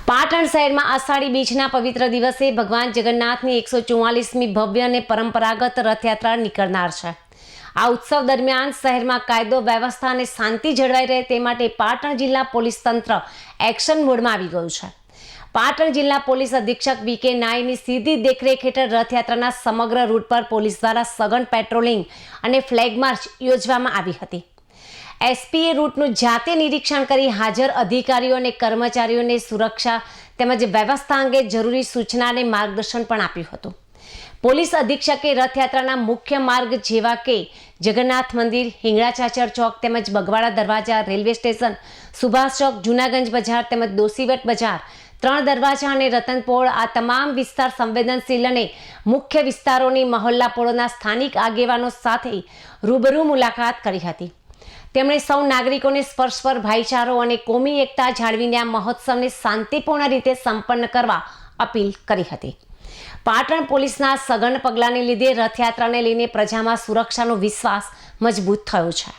પાટણ શહેરમાં આષાઢી બીજના પવિત્ર દિવસે ભગવાન જગન્નાથની 144મી ભવ્ય અને પરંપરાગત રથયાત્રા નીકળનાર છે। આ ઉત્સવ દરમિયાન શહેરમાં કાયદો વ્યવસ્થા અને શાંતિ જળવાઈ રહે તે માટે પાટણ જિલ્લા પોલીસ તંત્ર એક્શન મોડમાં આવી ગયું છે। પાટણ જિલ્લા પોલીસ અધિક્ષક વી.કે. નાયની સીધી દેખરેખ હેઠળ રથયાત્રાના સમગ્ર રૂટ પર પોલીસ દ્વારા સઘન પેટ્રોલિંગ અને ફ્લેગ માર્ચ યોજવામાં આવી હતી। એસપીએ રૂટનું જાતે નિરીક્ષણ કરી હાજર અધિકારીઓ અને કર્મચારીઓને સુરક્ષા તેમજ વ્યવસ્થા અંગે જરૂરી સૂચના અને માર્ગદર્શન પણ આપ્યું હતું। પોલીસ અધિક્ષકે રથયાત્રાના મુખ્ય માર્ગ જેવા કે જગન્નાથ મંદિર, હિંગળાચાચર ચોક તેમજ બગવાડા દરવાજા, રેલવે સ્ટેશન, સુભાષ ચોક, જૂનાગંજ બજાર તેમજ દોશીવટ બજાર, 3 દરવાજા અને રતનપોળ આ તમામ વિસ્તાર સંવેદનશીલ અને મુખ્ય વિસ્તારોની મહોલ્લાપોળોના સ્થાનિક આગેવાનો સાથે રૂબરૂ મુલાકાત કરી હતી। તેમણે સૌ નાગરિકોને પરસ્પર ભાઈચારો અને કોમી એકતા જાળવીને આ મહોત્સવને શાંતિપૂર્ણ રીતે સંપન્ન કરવા અપીલ કરી હતી। પાટણ પોલીસના સઘન પગલાંને લીધે રથયાત્રાને લઈને પ્રજામાં સુરક્ષાનો વિશ્વાસ મજબૂત થયો છે।